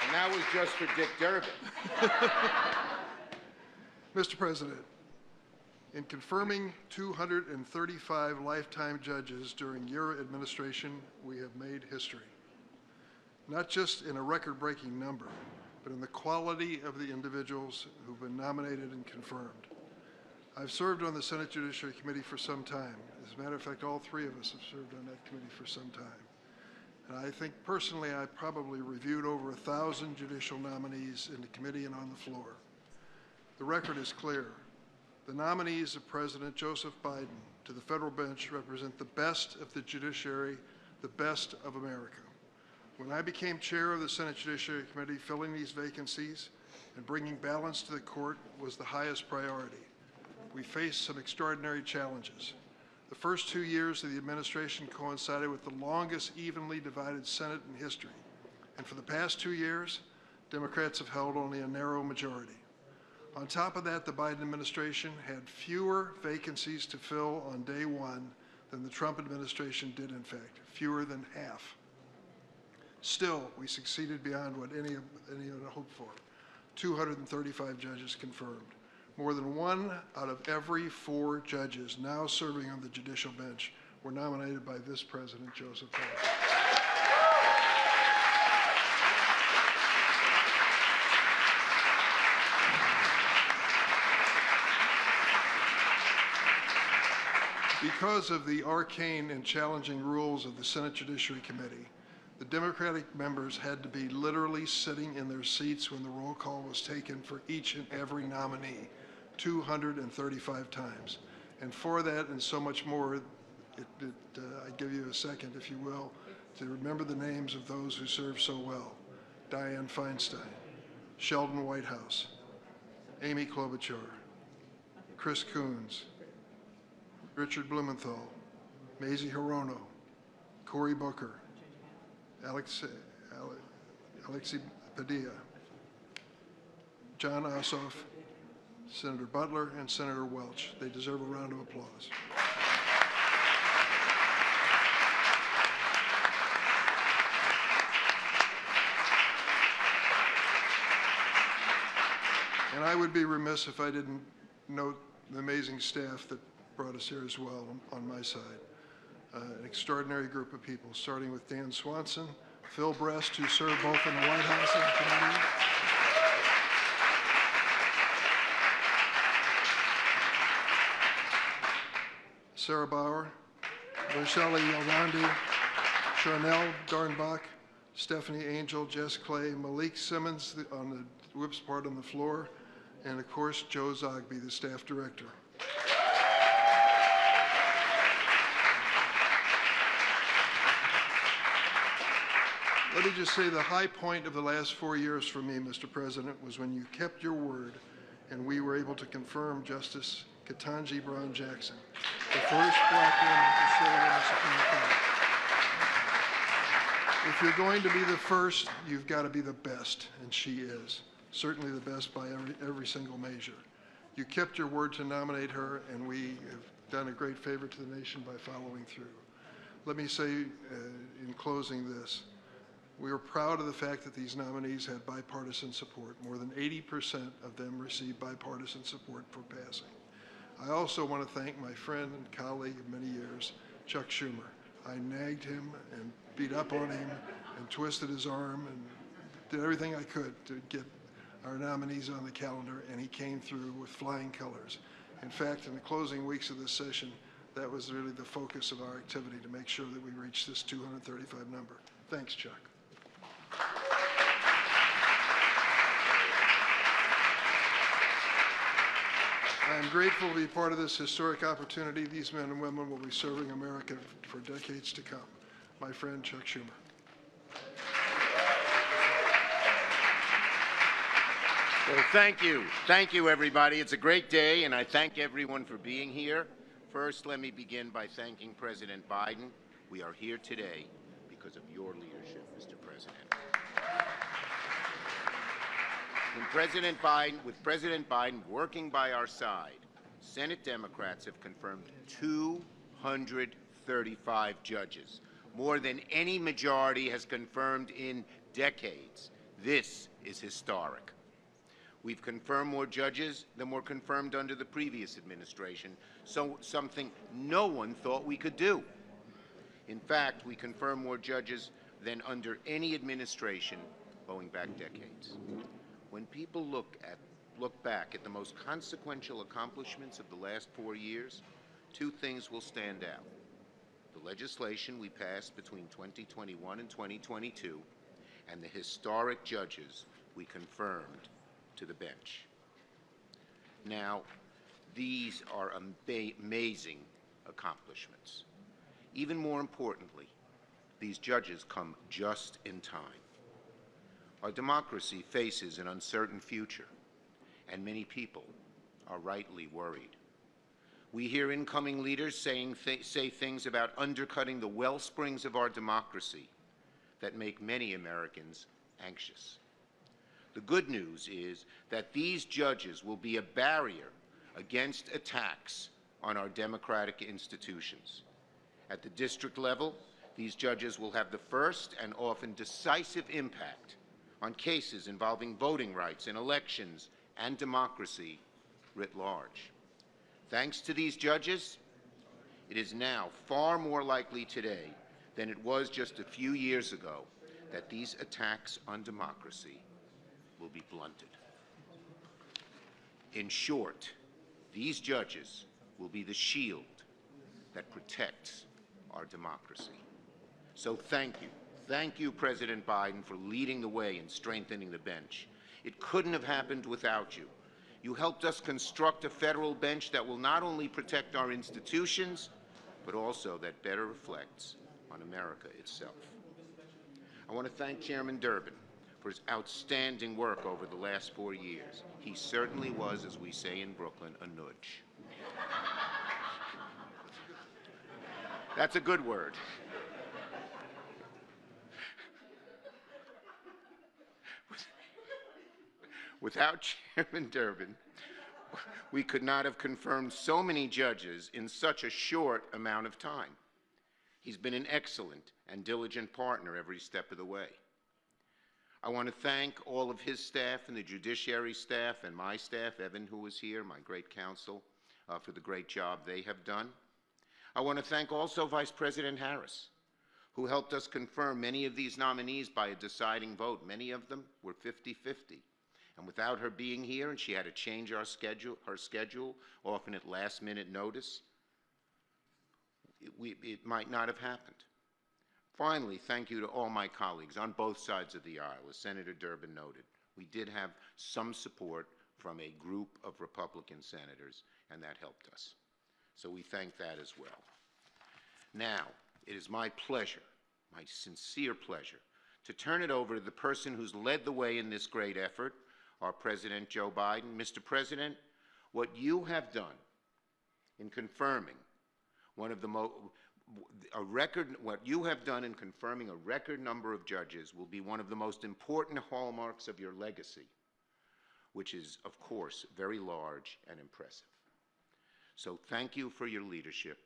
And that was just for Dick Durbin. Mr. President, in confirming 235 lifetime judges during your administration, we have made history. Not just in a record-breaking number, but in the quality of the individuals who've been nominated and confirmed. I've served on the Senate Judiciary Committee for some time. As a matter of fact, all three of us have served on that committee for some time. And I think personally I probably reviewed over 1,000 judicial nominees in the committee and on the floor. The record is clear. The nominees of President Joseph Biden to the federal bench represent the best of the judiciary, the best of America. When I became chair of the Senate Judiciary Committee, filling these vacancies and bringing balance to the court was the highest priority. We faced some extraordinary challenges. The first 2 years of the administration coincided with the longest evenly divided Senate in history. And for the past 2 years, Democrats have held only a narrow majority. On top of that, the Biden administration had fewer vacancies to fill on day one than the Trump administration did, in fact, fewer than half. Still, we succeeded beyond what anyone hoped for. 235 judges confirmed. More than 1 out of every 4 judges now serving on the judicial bench were nominated by this President, Joseph Biden. Because of the arcane and challenging rules of the Senate Judiciary Committee, the Democratic members had to be literally sitting in their seats when the roll call was taken for each and every nominee, 235 times. And for that and so much more, I give you a second, if you will, to remember the names of those who served so well. Dianne Feinstein, Sheldon Whitehouse, Amy Klobuchar, Chris Coons, Richard Blumenthal, Mazie Hirono, Cory Booker, Alexei Padilla, John Ossoff, Senator Butler, and Senator Welch. They deserve a round of applause. And I would be remiss if I didn't note the amazing staff that brought us here as well on my side. An extraordinary group of people, starting with Dan Swanson, Phil Brest, who served both in the White House and the committee, Sarah Bauer, Rochelle Yolandi, Charnel Darnbach, Stephanie Angel, Jess Clay, Malik Simmons on the whip's part on the floor, and of course Joe Zogby, the staff director. Let me just say the high point of the last 4 years for me, Mr. President, was when you kept your word and we were able to confirm Justice Ketanji Brown Jackson, the first black woman to serve on the Supreme Court. If you're going to be the first, you've got to be the best, and she is. Certainly the best by every single measure. You kept your word to nominate her, and we have done a great favor to the nation by following through. Let me say in closing this. We are proud of the fact that these nominees had bipartisan support. More than 80% of them received bipartisan support for passing. I also want to thank my friend and colleague of many years, Chuck Schumer. I nagged him and beat up on him and twisted his arm and did everything I could to get our nominees on the calendar, and he came through with flying colors. In fact, in the closing weeks of this session, that was really the focus of our activity, to make sure that we reach this 235 number. Thanks, Chuck. I am grateful to be part of this historic opportunity. These men and women will be serving America for decades to come. My friend, Chuck Schumer. Well, thank you. Thank you, everybody. It's a great day, and I thank everyone for being here. First, let me begin by thanking President Biden. We are here today because of your leadership, Mr. President. With President Biden working by our side, Senate Democrats have confirmed 235 judges, more than any majority has confirmed in decades. This is historic. We've confirmed more judges than were confirmed under the previous administration, so something no one thought we could do. In fact, we confirm more judges than under any administration going back decades. When people look back at the most consequential accomplishments of the last 4 years, two things will stand out: the legislation we passed between 2021 and 2022, and the historic judges we confirmed to the bench. Now, these are amazing accomplishments. Even more importantly, these judges come just in time. Our democracy faces an uncertain future, and many people are rightly worried. We hear incoming leaders say things about undercutting the well springs of our democracy that make many Americans anxious. The good news is that these judges will be a barrier against attacks on our democratic institutions. At the district level, these judges will have the first and often decisive impact on cases involving voting rights in elections and democracy writ large. Thanks to these judges, it is now far more likely today than it was just a few years ago that these attacks on democracy will be blunted. In short, these judges will be the shield that protects our democracy. So thank you. Thank you, President Biden, for leading the way in strengthening the bench. It couldn't have happened without you. You helped us construct a federal bench that will not only protect our institutions, but also that better reflects on America itself. I want to thank Chairman Durbin for his outstanding work over the last 4 years. He certainly was, as we say in Brooklyn, a nudge. That's a good word. Without Chairman Durbin, we could not have confirmed so many judges in such a short amount of time. He's been an excellent and diligent partner every step of the way. I want to thank all of his staff and the judiciary staff and my staff, Evan, who was here, my great counsel, for the great job they have done. I want to thank also Vice President Harris, who helped us confirm many of these nominees by a deciding vote. Many of them were 50-50. And without her being here, and she had to change her schedule, often at last-minute notice, it might not have happened. Finally, thank you to all my colleagues on both sides of the aisle. As Senator Durbin noted, we did have some support from a group of Republican senators, and that helped us. So we thank that as well. Now, it is my pleasure, my sincere pleasure, to turn it over to the person who's led the way in this great effort, our President Joe Biden. Mr. President, what you have done in confirming what you have done in confirming a record number of judges will be one of the most important hallmarks of your legacy, which is, of course, very large and impressive. So thank you for your leadership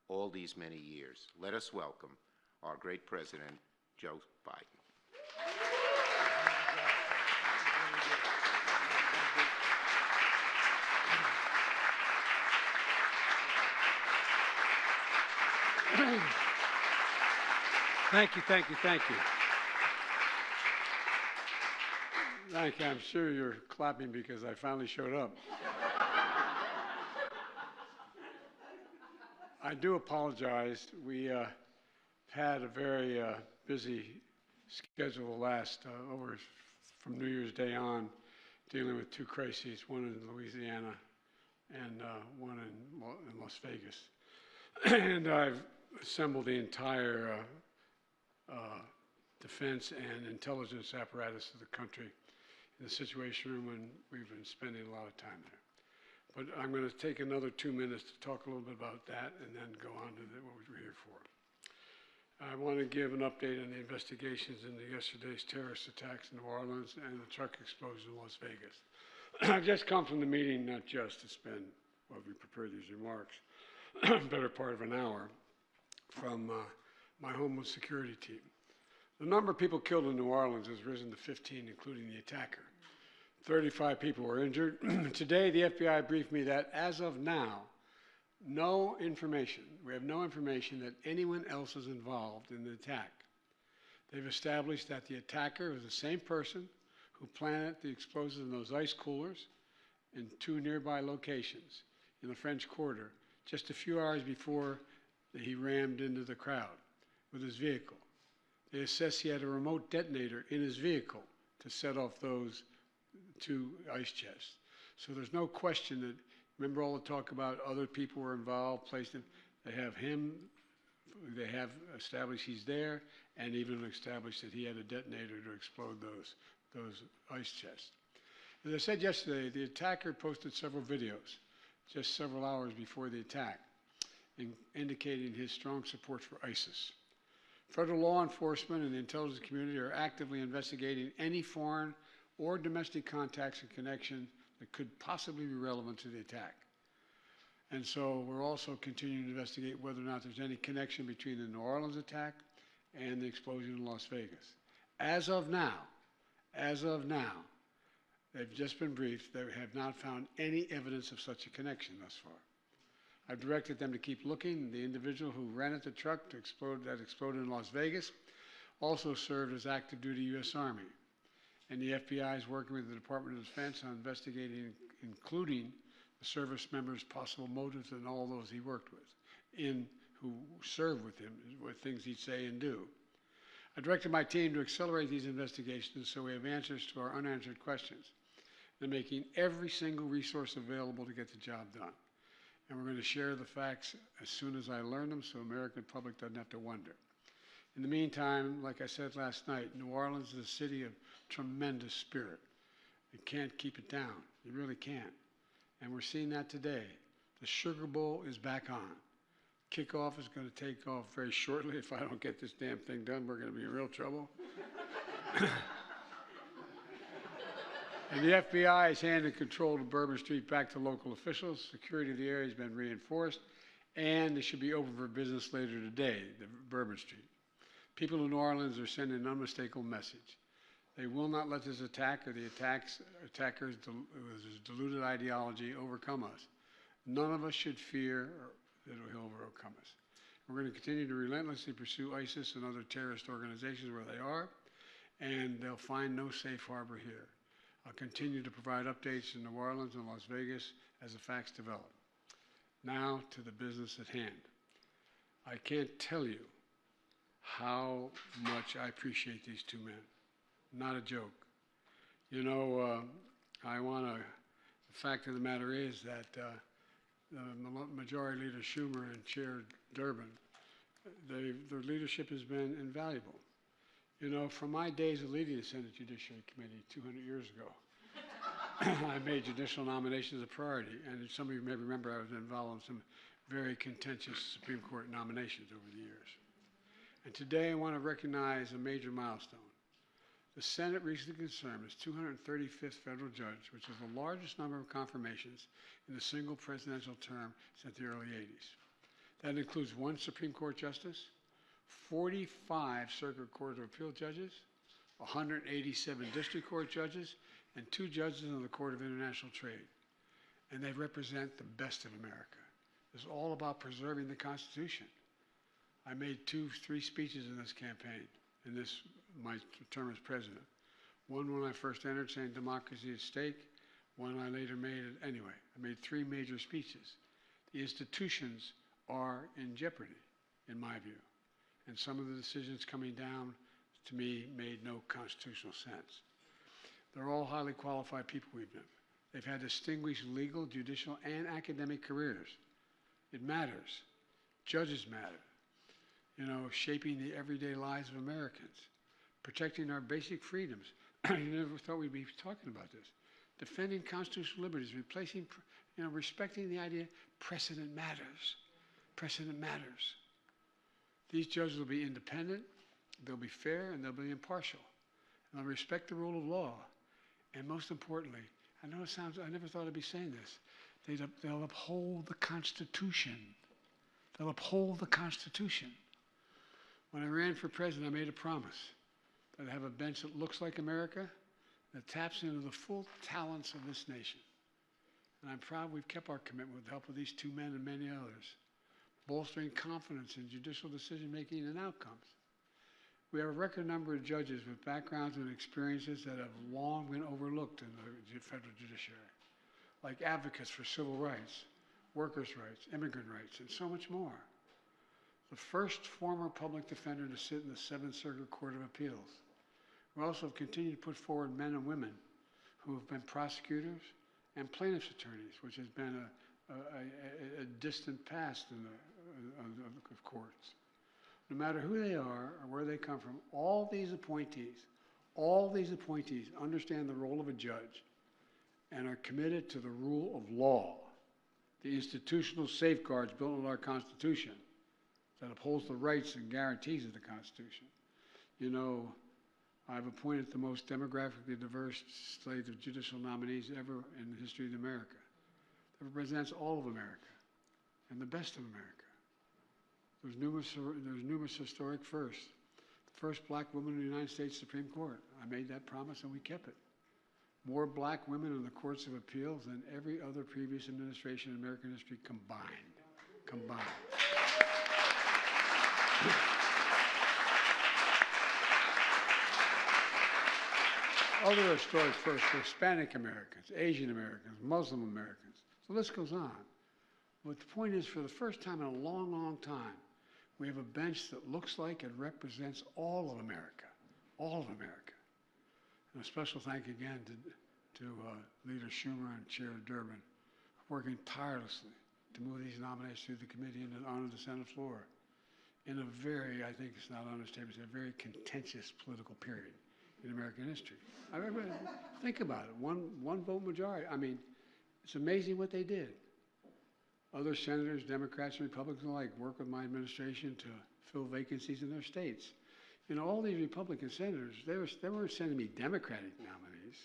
all these many years. Let us welcome our great President, Joe Biden. Thank you, thank you, thank you. Thank you. I'm sure you're clapping because I finally showed up. I do apologize. We had a very busy schedule last over from New Year's Day on, dealing with two crises, one in Louisiana and one in Las Vegas. And I've assembled the entire defense and intelligence apparatus of the country in the Situation Room, and we've been spending a lot of time there. But I'm going to take another 2 minutes to talk a little bit about that and then go on to what we're here for. I want to give an update on the investigations into yesterday's terrorist attacks in New Orleans and the truck explosion in Las Vegas. I've just come from the meeting, not just to spend, while we prepare these remarks, better part of an hour, from my Homeland Security team. The number of people killed in New Orleans has risen to 15, including the attacker. 35 people were injured. Today, the FBI briefed me that as of now, we have no information that anyone else is involved in the attack. They've established that the attacker was the same person who planted the explosives in those ice coolers in 2 nearby locations in the French Quarter just a few hours before he rammed into the crowd with his vehicle. They assess he had a remote detonator in his vehicle to set off those 2 ice chests. So there's no question that, remember all the talk about other people were involved, placed in, they have established he's there, and even established that he had a detonator to explode those ice chests. As I said yesterday, the attacker posted several videos just several hours before the attack, indicating his strong support for ISIS. Federal law enforcement and the intelligence community are actively investigating any foreign or domestic contacts and connection that could possibly be relevant to the attack. And so we're also continuing to investigate whether or not there's any connection between the New Orleans attack and the explosion in Las Vegas. As of now, they've just been briefed. They have not found any evidence of such a connection thus far. I've directed them to keep looking. The individual who rented the truck that exploded in Las Vegas also served as active duty U.S. Army. And the FBI is working with the Department of Defense on investigating, including the service members' possible motives and all those he worked with, who served with him, with things he'd say and do. I directed my team to accelerate these investigations so we have answers to our unanswered questions. They're making every single resource available to get the job done. And we're going to share the facts as soon as I learn them so the American public doesn't have to wonder. In the meantime, like I said last night, New Orleans is a city of tremendous spirit. You can't keep it down. You really can't. And we're seeing that today. The Sugar Bowl is back on. Kickoff is going to take off very shortly. If I don't get this damn thing done, we're going to be in real trouble. And the FBI has handed control of Bourbon Street back to local officials. Security of the area has been reinforced, and it should be open for business later today, the Bourbon Street. People in New Orleans are sending an unmistakable message. They will not let this attack or the attackers' deluded ideology overcome us. None of us should fear that he'll overcome us. We're going to continue to relentlessly pursue ISIS and other terrorist organizations where they are, and they'll find no safe harbor here. I'll continue to provide updates in New Orleans and Las Vegas as the facts develop. Now to the business at hand. I can't tell you how much I appreciate these 2 men. Not a joke. You know, the fact of the matter is that the Majority Leader Schumer and Chair Durbin, their leadership has been invaluable. You know, from my days of leading the Senate Judiciary Committee 200 years ago, I made judicial nominations a priority, and some of you may remember I was involved in some very contentious Supreme Court nominations over the years. And today I want to recognize a major milestone. The Senate recently confirmed its 235th federal judge, which is the largest number of confirmations in a single presidential term since the early 80s. That includes 1 Supreme Court justice, 45 Circuit Court of Appeal judges, 187 District Court judges, and 2 judges on the Court of International Trade. And they represent the best of America. It's all about preserving the Constitution. I made 3 speeches in this campaign, in my term as president. One when I first entered saying democracy is at stake, one I later made, anyway, I made 3 major speeches. The institutions are in jeopardy, in my view. And some of the decisions coming down, to me, made no constitutional sense. They're all highly qualified people we've met. They've had distinguished legal, judicial, and academic careers. It matters. Judges matter. You know, shaping the everyday lives of Americans, protecting our basic freedoms. You never thought we'd be talking about this. Defending constitutional liberties, respecting the idea precedent matters. Precedent matters. These judges will be independent, they'll be fair, and they'll be impartial. And they'll respect the rule of law. And most importantly, I know it sounds, I never thought I'd be saying this, they'll uphold the Constitution. They'll uphold the Constitution. When I ran for president, I made a promise that I'd have a bench that looks like America, that taps into the full talents of this nation. And I'm proud we've kept our commitment with the help of these two men and many others, bolstering confidence in judicial decision-making and outcomes. We have a record number of judges with backgrounds and experiences that have long been overlooked in the federal judiciary, like advocates for civil rights, workers' rights, immigrant rights, and so much more. The first former public defender to sit in the Seventh Circuit Court of Appeals. We also have continued to put forward men and women who have been prosecutors and plaintiffs' attorneys, which has been a distant past of courts. No matter who they are or where they come from, all these appointees understand the role of a judge and are committed to the rule of law, the institutional safeguards built into our Constitution that upholds the rights and guarantees of the Constitution. You know, I've appointed the most demographically diverse slate of judicial nominees ever in the history of America. That represents all of America and the best of America. There's numerous historic firsts. The first black woman in the United States Supreme Court. I made that promise and we kept it. More black women in the courts of appeals than every other previous administration in American history combined. Other historic firsts for Hispanic Americans, Asian Americans, Muslim Americans. The list goes on. But the point is, for the first time in a long, long time, we have a bench that looks like and represents all of America, all of America. And a special thank you again to Leader Schumer and Chair Durbin, working tirelessly to move these nominations through the committee and onto the Senate floor in a very, I think it's not an understatement, it's a very contentious political period in American history. Think about it, one vote majority. I mean, it's amazing what they did. Other senators, Democrats and Republicans alike, work with my administration to fill vacancies in their states. You know, all these Republican senators, they weren't sending me Democratic nominees.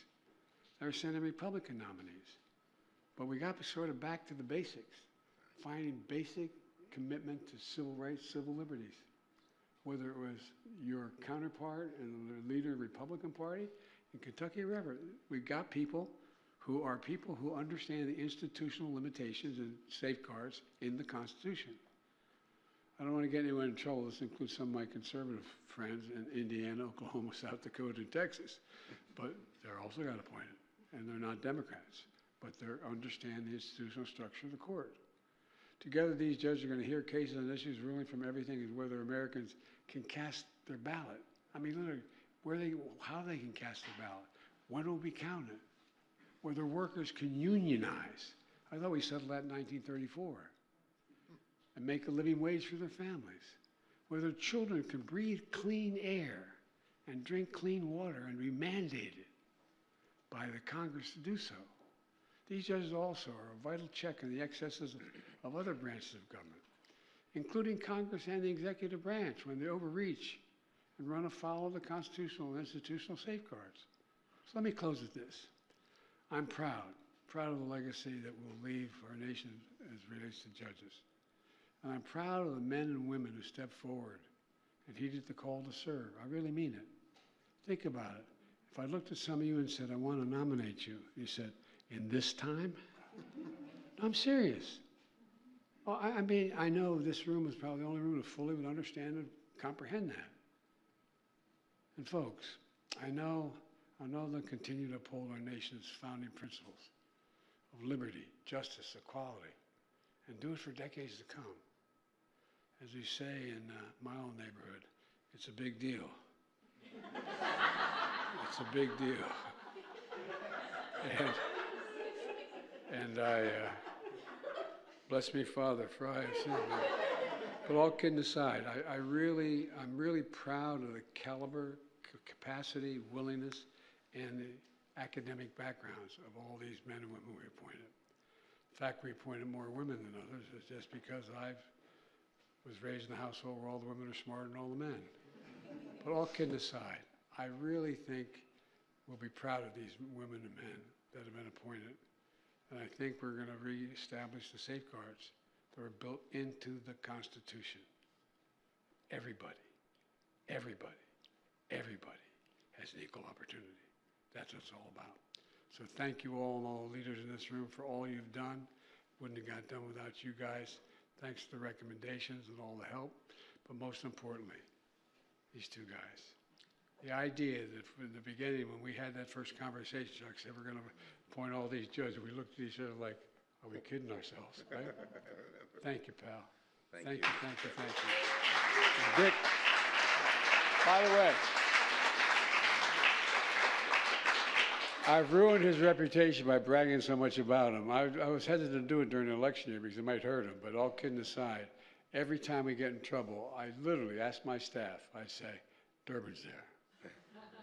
They were sending Republican nominees. But we got sort of back to the basics, finding basic commitment to civil rights, civil liberties. Whether it was your counterpart and the leader of the Republican Party in Kentucky or wherever, we've got people who understand the institutional limitations and safeguards in the Constitution. I don't want to get anyone in trouble. This includes some of my conservative friends in Indiana, Oklahoma, South Dakota, and Texas. But they're also got appointed, and they're not Democrats. But they understand the institutional structure of the court. Together, these judges are going to hear cases on issues ruling from everything as whether Americans can cast their ballot. I mean, literally, how they can cast their ballot, when it will be counted, whether workers can unionize. I thought we settled that in 1934. And make a living wage for their families. Whether children can breathe clean air and drink clean water and be mandated by the Congress to do so. These judges also are a vital check on the excesses of other branches of government, including Congress and the executive branch when they overreach and run afoul of the constitutional and institutional safeguards. So let me close with this. I'm proud of the legacy that we'll leave for our nation as relates to judges. And I'm proud of the men and women who stepped forward and heeded the call to serve. I really mean it. Think about it. If I looked at some of you and said, I want to nominate you, you said, in this time? No, I'm serious. Well, I mean, I know this room is probably the only room that fully would understand and comprehend that. And folks, I know they'll continue to uphold our nation's founding principles of liberty, justice, equality, and do it for decades to come. As we say in my own neighborhood, it's a big deal. It's a big deal. And I, bless me, Father, for I have sinned. But all kidding aside, I'm really proud of the caliber, capacity, willingness, and the academic backgrounds of all these men and women we appointed. In fact, we appointed more women than others. It's just because I was raised in a household where all the women are smarter than all the men. But all kidding aside, I really think we'll be proud of these women and men that have been appointed. And I think we're going to reestablish the safeguards that were built into the Constitution. Everybody, everybody has an equal opportunity. That's what it's all about. So thank you all and all the leaders in this room for all you've done. Wouldn't have got done without you guys. Thanks for the recommendations and all the help. But most importantly, these two guys. The idea that from the beginning, when we had that first conversation, Chuck said, we're going to appoint all these judges, we looked at each other like, are we kidding ourselves, right? Thank you, pal. Thank you. And Dick, by the way, I've ruined his reputation by bragging so much about him. I was hesitant to do it during the election year because it might hurt him, but all kidding aside, every time we get in trouble, I literally ask my staff, I say, Durbin's there.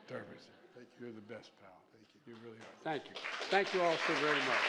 Durbin's there. You're the best, pal. Thank you. You really are. Thank you. Thank you all so very much.